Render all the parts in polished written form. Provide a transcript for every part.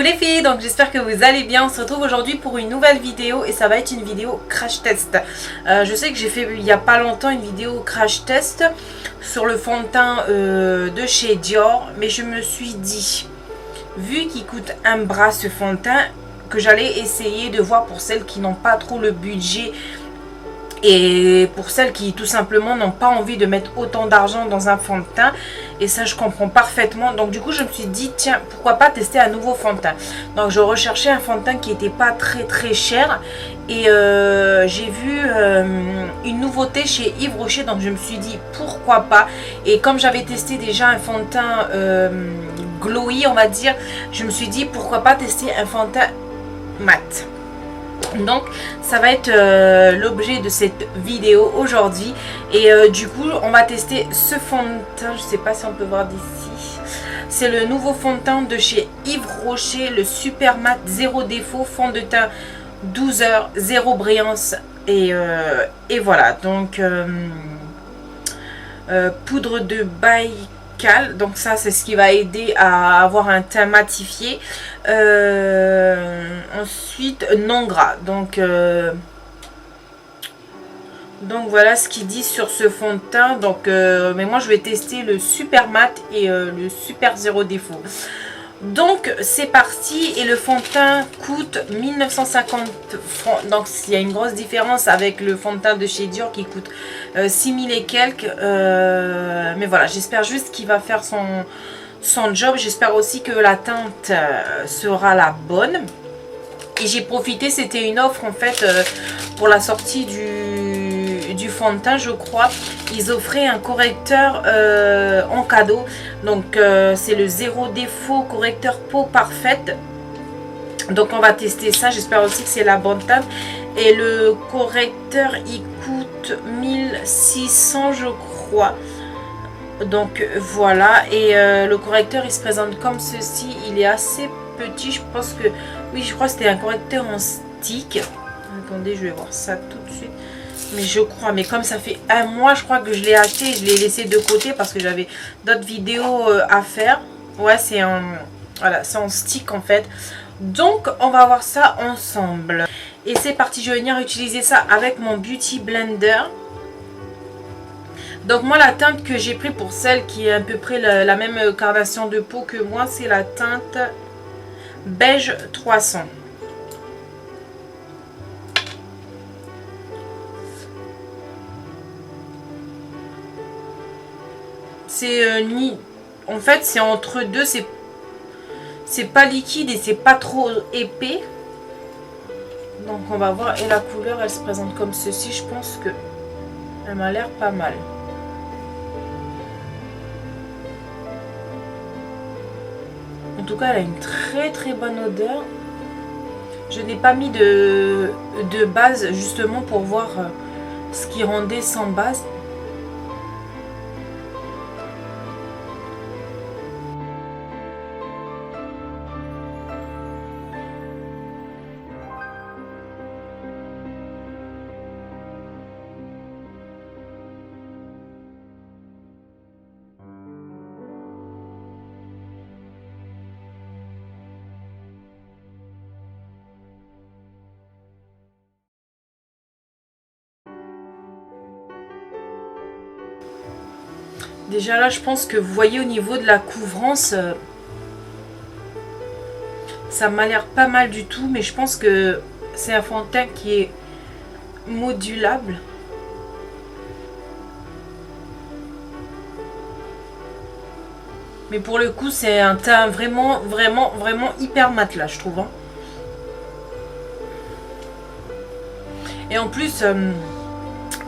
les filles, donc j'espère que vous allez bien. On se retrouve aujourd'hui pour une nouvelle vidéo et ça va être une vidéo crash test. Je sais que j'ai fait il n'y a pas longtemps une vidéo crash test sur le fond de teint de chez Dior, mais je me suis dit, vu qu'il coûte un bras ce fond de teint, que j'allais essayer de voir pour celles qui n'ont pas trop le budget et pour celles qui tout simplement n'ont pas envie de mettre autant d'argent dans un fond de teint. Et ça je comprends parfaitement. Donc du coup je me suis dit tiens, pourquoi pas tester un nouveau fond de teint. Donc je recherchais un fond de teint qui n'était pas très cher. Et j'ai vu une nouveauté chez Yves Rocher. Donc je me suis dit pourquoi pas. Et comme j'avais testé déjà un fond de teint glowy on va dire, je me suis dit pourquoi pas tester un fond de teint mat. Donc ça va être l'objet de cette vidéo aujourd'hui. Et du coup on va tester ce fond de teint. Je sais pas si on peut voir d'ici. C'est le nouveau fond de teint de chez Yves Rocher, le Super Mat Zéro Défaut, fond de teint 12 heures, zéro brillance. Et voilà, donc poudre de Baïkal. Donc ça c'est ce qui va aider à avoir un teint matifié. Ensuite non gras. Donc voilà ce qu'il dit sur ce fond de teint. Donc mais moi je vais tester le Super Mat et le Super Zéro Défaut. Donc c'est parti. Et le fond de teint coûte 1950 francs. Donc il y a une grosse différence avec le fond de teint de chez Dior qui coûte 6000 et quelques. Mais voilà, j'espère juste qu'il va faire son job. J'espère aussi que la teinte sera la bonne. Et j'ai profité, c'était une offre en fait pour la sortie du fond de teint je crois. Ils offraient un correcteur en cadeau. Donc c'est le Zéro Défaut correcteur peau parfaite. Donc on va tester ça, j'espère aussi que c'est la bonne teinte. Et le correcteur il coûte 1600 je crois. Donc voilà, et le correcteur il se présente comme ceci. Il est assez petit, je pense que oui, je crois que c'était un correcteur en stick. Attendez, je vais voir ça tout de suite. Mais je crois, mais comme ça fait un mois je crois que je l'ai acheté, je l'ai laissé de côté parce que j'avais d'autres vidéos à faire. Ouais, c'est en voilà, c'est en stick en fait. Donc on va voir ça ensemble. Et c'est parti, je vais venir utiliser ça avec mon Beauty Blender. Donc moi la teinte que j'ai pris pour celle qui est à peu près la même carnation de peau que moi, c'est la teinte beige 300. C'est en fait c'est entre deux, c'est pas liquide et c'est pas trop épais. Donc on va voir. Et la couleur elle se présente comme ceci. Je pense que elle m'a l'air pas mal. En tout cas elle a une très bonne odeur. Je n'ai pas mis de base justement pour voir ce qui rendait sans base. Déjà là je pense que vous voyez au niveau de la couvrance ça m'a l'air pas mal du tout, mais je pense que c'est un fond de teint qui est modulable. Mais pour le coup c'est un teint vraiment hyper mat là je trouve hein. Et en plus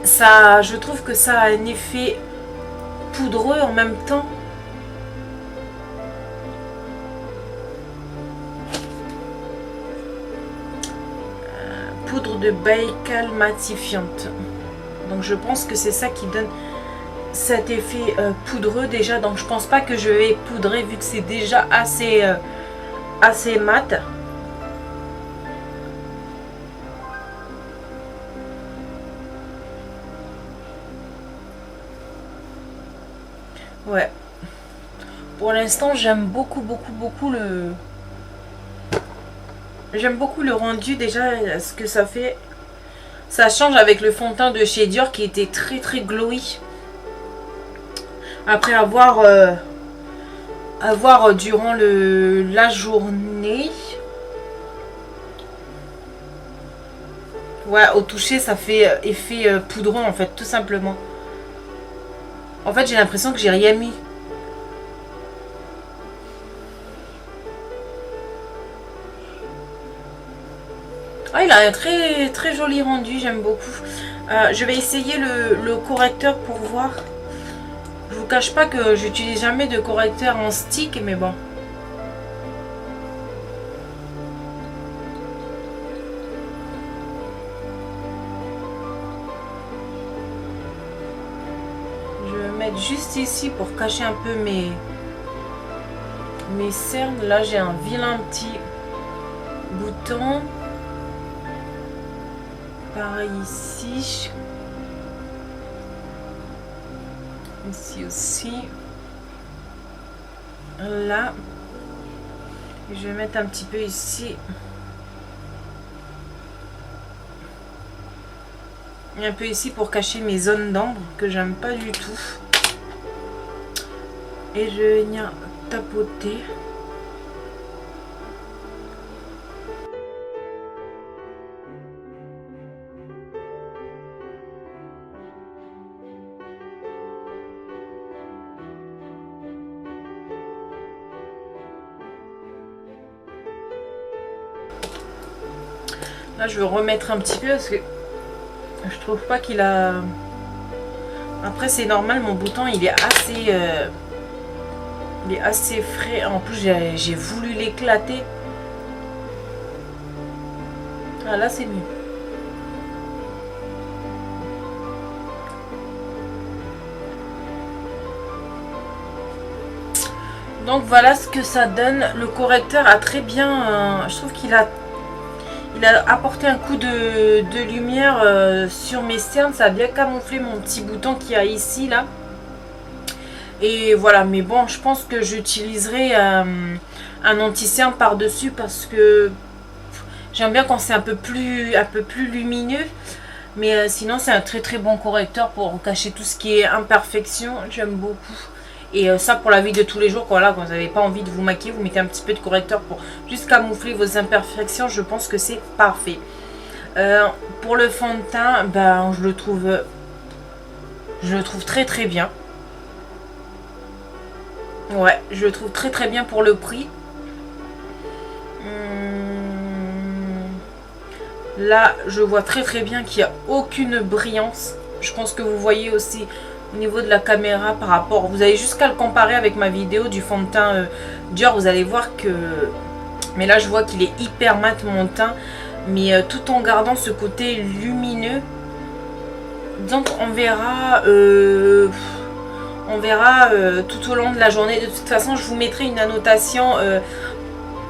ça, je trouve que ça a un effet poudreux en même temps. Poudre de Baïkal matifiante. Donc je pense que c'est ça qui donne cet effet poudreux déjà. Donc je pense pas que je vais poudrer vu que c'est déjà assez mat. Ouais. Pour l'instant, j'aime beaucoup le J'aime beaucoup le rendu déjà, ce que ça fait. Ça change avec le fond de teint de chez Dior qui était très très glowy. Après avoir durant la journée. Ouais, au toucher, ça fait effet poudreux en fait, tout simplement. En fait, j'ai l'impression que j'ai rien mis. Ah, il a un très très joli rendu, j'aime beaucoup. Je vais essayer le correcteur pour voir. Je vous cache pas que j'utilise jamais de correcteur en stick, mais bon. Je vais mettre juste ici pour cacher un peu mes cernes. Là, j'ai un vilain petit bouton. Pareil ici. Ici aussi. Là. Je vais mettre un petit peu ici. Et un peu ici pour cacher mes zones d'ombre que j'aime pas du tout. Et je vais venir tapoter. Là, je vais remettre un petit peu parce que je trouve pas qu'il a... Après, c'est normal, mon bouton, il est assez frais. En plus, j'ai voulu l'éclater. Ah, là, c'est mieux. Donc, voilà ce que ça donne. Le correcteur a très bien... je trouve qu'il a apporté un coup de lumière sur mes cernes. Ça a bien camouflé mon petit bouton qu'il y a ici, là. Et voilà, mais bon, je pense que j'utiliserai un anti-cerne par-dessus parce que j'aime bien quand c'est un peu plus lumineux. Mais sinon, c'est un très très bon correcteur pour cacher tout ce qui est imperfection. J'aime beaucoup. Et ça, pour la vie de tous les jours, voilà, quand vous n'avez pas envie de vous maquiller, vous mettez un petit peu de correcteur pour juste camoufler vos imperfections. Je pense que c'est parfait. Pour le fond de teint, ben, je le trouve très très bien. Ouais, je le trouve très très bien pour le prix. Là, je vois très très bien qu'il n'y a aucune brillance. Je pense que vous voyez aussi au niveau de la caméra par rapport... Vous avez juste qu'à le comparer avec ma vidéo du fond de teint Dior. Vous allez voir que... Mais là, je vois qu'il est hyper mat mon teint. Mais tout en gardant ce côté lumineux. Donc, on verra... tout au long de la journée. De toute façon, je vous mettrai une annotation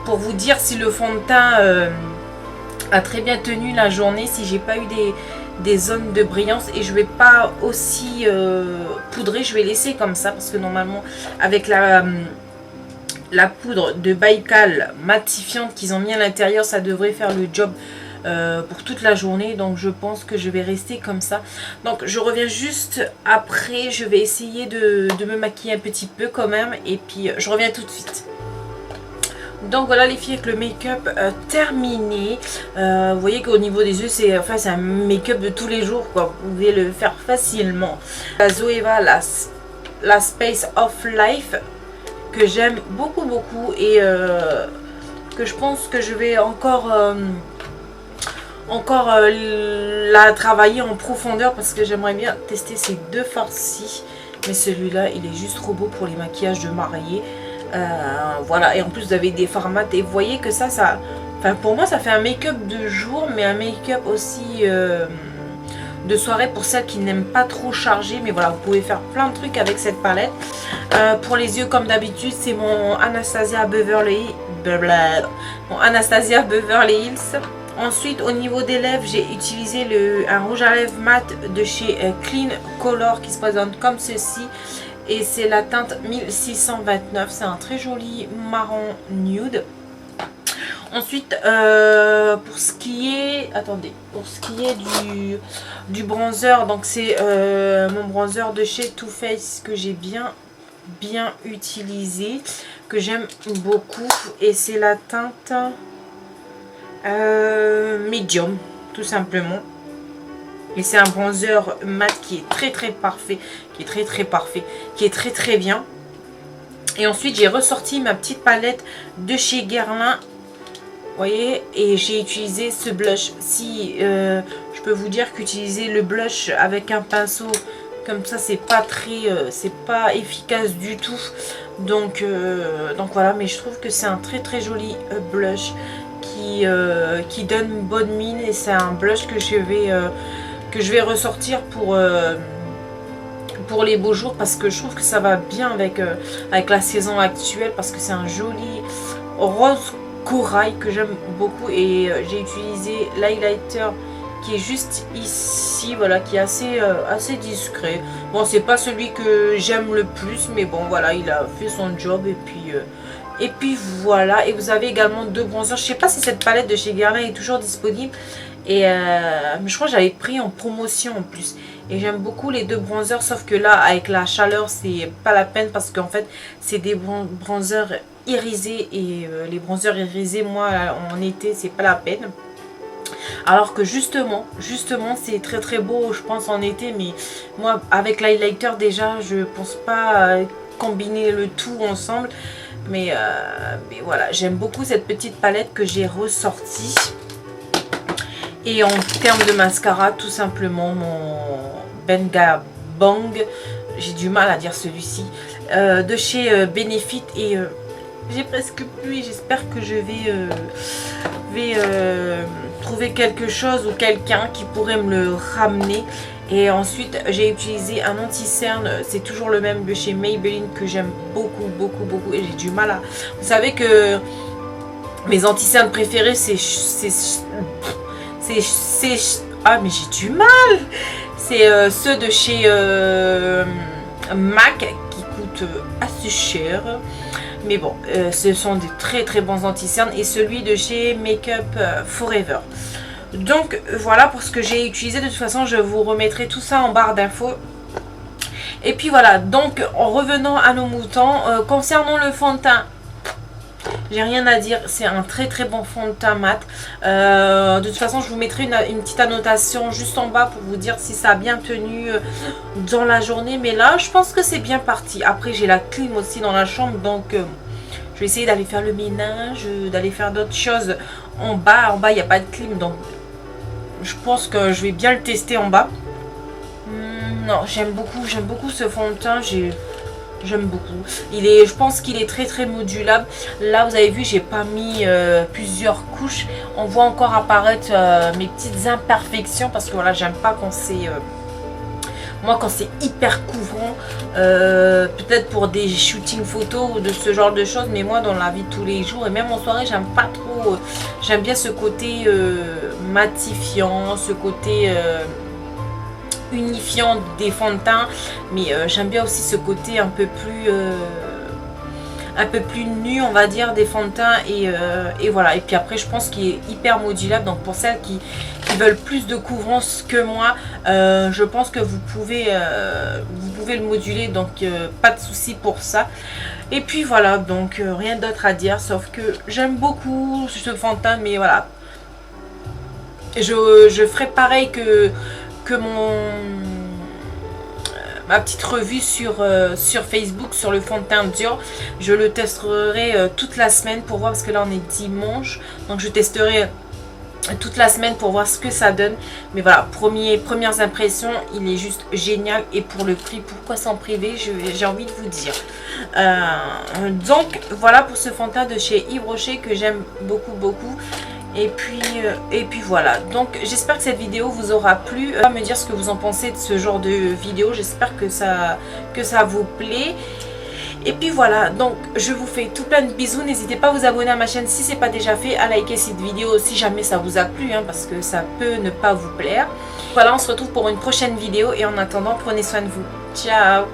pour vous dire si le fond de teint a très bien tenu la journée, si j'ai pas eu des zones de brillance. Et je vais pas aussi poudrer, je vais laisser comme ça parce que normalement avec la poudre de Baïkal matifiante qu'ils ont mis à l'intérieur, ça devrait faire le job pour toute la journée. Donc je pense que je vais rester comme ça. Donc je reviens juste après. Je vais essayer de me maquiller un petit peu quand même. Et puis je reviens tout de suite. Donc voilà les filles, avec le make-up terminé. Vous voyez qu'au niveau des yeux, c'est un make-up de tous les jours, quoi. Vous pouvez le faire facilement. La Zoeva, la Space of Life, que j'aime beaucoup beaucoup. Et que je pense que je vais encore la travailler en profondeur parce que j'aimerais bien tester ces deux farcis. Mais celui-là, il est juste trop beau pour les maquillages de mariée. Voilà, et en plus vous avez des formats et vous voyez que ça enfin pour moi ça fait un make-up de jour, mais un make-up aussi de soirée pour celles qui n'aiment pas trop charger. Mais voilà, vous pouvez faire plein de trucs avec cette palette. Pour les yeux, comme d'habitude, c'est mon Anastasia Beverly Hills. Ensuite, au niveau des lèvres, j'ai utilisé un rouge à lèvres mat de chez Clean Color qui se présente comme ceci. Et c'est la teinte 1629. C'est un très joli marron nude. Ensuite, pour ce qui est, attendez, pour ce qui est du bronzer, donc c'est mon bronzer de chez Too Faced que j'ai bien utilisé, que j'aime beaucoup, et c'est la teinte Medium, tout simplement. Et c'est un bronzer mat qui est très parfait, qui est très bien. Et ensuite j'ai ressorti ma petite palette de chez Guerlain, vous voyez, et j'ai utilisé ce blush. Si je peux vous dire qu'utiliser le blush avec un pinceau comme ça, c'est pas efficace du tout. Donc voilà, mais je trouve que c'est un très joli blush qui donne une bonne mine, et c'est un blush que je vais ressortir pour les beaux jours, parce que je trouve que ça va bien avec la saison actuelle, parce que c'est un joli rose corail que j'aime beaucoup. Et j'ai utilisé l'highlighter qui est juste ici, voilà, qui est assez discret. Bon, c'est pas celui que j'aime le plus, mais bon voilà, il a fait son job. Et puis voilà. Et vous avez également 2 bronzers. Je sais pas si cette palette de chez Guerlain est toujours disponible, et je crois que j'avais pris en promotion en plus. Et j'aime beaucoup les 2 bronzers, sauf que là avec la chaleur c'est pas la peine, parce qu'en fait c'est des bronzers irisés, et les bronzers irisés, moi en été c'est pas la peine. Alors que justement c'est très beau, je pense, en été. Mais moi avec l'highlighter déjà je pense pas combiner le tout ensemble. Mais voilà, j'aime beaucoup cette petite palette que j'ai ressortie. Et en termes de mascara, tout simplement mon Benga Bang, j'ai du mal à dire celui-ci, de chez Benefit. Et j'ai presque plus, et j'espère que je vais trouver quelque chose ou quelqu'un qui pourrait me le ramener. Et ensuite j'ai utilisé un anti-cerne, c'est toujours le même de chez Maybelline, que j'aime beaucoup, et j'ai du mal à... Vous savez que mes anti-cernes préférés ah mais j'ai du mal, c'est ceux de chez MAC, qui coûtent assez cher. Mais bon, ce sont des très bons anti-cernes, et celui de chez Makeup Forever. Donc voilà pour ce que j'ai utilisé. De toute façon je vous remettrai tout ça en barre d'infos. Et puis voilà, donc en revenant à nos moutons, concernant le fond de teint, j'ai rien à dire, c'est un très bon fond de teint mat. De toute façon je vous mettrai une petite annotation juste en bas pour vous dire si ça a bien tenu dans la journée. Mais là je pense que c'est bien parti. Après j'ai la clim aussi dans la chambre, donc je vais essayer d'aller faire le ménage, d'aller faire d'autres choses en bas. En bas il n'y a pas de clim, donc je pense que je vais bien le tester en bas. Non, j'aime beaucoup ce fond de teint. J'aime beaucoup. Je pense qu'il est très modulable. Là vous avez vu, j'ai pas mis plusieurs couches. On voit encore apparaître mes petites imperfections, parce que voilà, j'aime pas quand c'est moi quand c'est hyper couvrant, peut-être pour des shootings photos ou de ce genre de choses, mais moi dans la vie de tous les jours et même en soirée, j'aime pas trop. J'aime bien ce côté matifiant, ce côté unifiant des fonds de teint, mais j'aime bien aussi ce côté un peu plus nu, on va dire, des fonds de teint. Et voilà. Et puis après je pense qu'il est hyper modulable, donc pour celles qui veulent plus de couvrance que moi, je pense que vous pouvez le moduler, donc pas de souci pour ça. Et puis voilà, donc rien d'autre à dire, sauf que j'aime beaucoup ce fond de teint. Mais voilà, je ferai pareil que ma petite revue sur Facebook sur le fond de teint Dior. Je le testerai toute la semaine pour voir, parce que là on est dimanche, donc je testerai toute la semaine pour voir ce que ça donne. Mais voilà, premières impressions, il est juste génial. Et pour le prix, pourquoi s'en priver, j'ai envie de vous dire. Donc voilà pour ce fond de teint de chez Yves Rocher que j'aime beaucoup. Et puis voilà, donc j'espère que cette vidéo vous aura plu. Me dire ce que vous en pensez de ce genre de vidéo. J'espère que ça vous plaît. Et puis voilà, donc je vous fais tout plein de bisous. N'hésitez pas à vous abonner à ma chaîne si ce n'est pas déjà fait, à liker cette vidéo si jamais ça vous a plu, parce que ça peut ne pas vous plaire. Voilà, on se retrouve pour une prochaine vidéo, et en attendant, prenez soin de vous. Ciao!